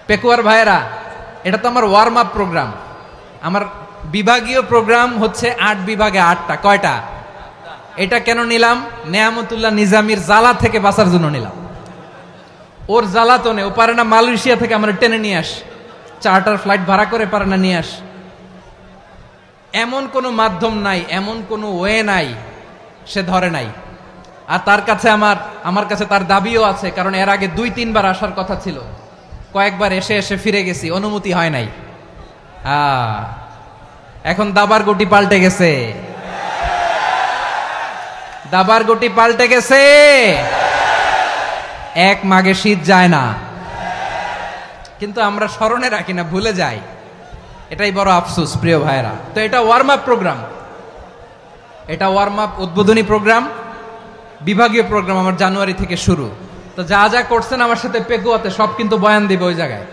পেকুয়ার ভাইয়েরা, এটা তো আমার ওয়ার্ম আপ প্রোগ্রাম। আমার বিভাগীয় প্রোগ্রাম হচ্ছে 8 বিভাগে 8টা। কয়টা? এটা কেন নিলাম? নেয়ামতুল্লাহ নিজামীর জ্বালা থেকে বাঁচার জন্য নিলাম। ওর জ্বালাতনে ও পারে না মালয়েশিয়া থেকে আমার টেনে নিয়ে আস, চার্টার ফ্লাইট ভাড়া করে পারে না নিয়ে আস। এমন কোনো মাধ্যম নাই, এমন কোনো ওয়ে নাই সে ধরে নাই। আর তার কাছে আমার কাছে তার দাবিও আছে, কারণ এর আগে 2-3 বার আসার কথা ছিল, কয়েকবার এসে এসে ফিরে গেছি, অনুমতি হয় নাই। এখন দাবার গুটি পাল্টে গেছে, দাবার গুটি পাল্টে গেছে। এক মাঘে শীত যায় না, কিন্তু আমরা স্মরণে রাখি না, ভুলে যাই। এটাই বড় আফসোস প্রিয় ভাইরা। তো এটা ওয়ার্ম আপ প্রোগ্রাম, এটা ওয়ার্ম আপ উদ্বোধনী প্রোগ্রাম, বিভাগীয় প্রোগ্রাম আমার জানুয়ারি থেকে শুরু। তো যা যা করছেন আমার সাথে পেকুয়াতে সব কিন্তু বয়ান দিবে ওই জায়গায়।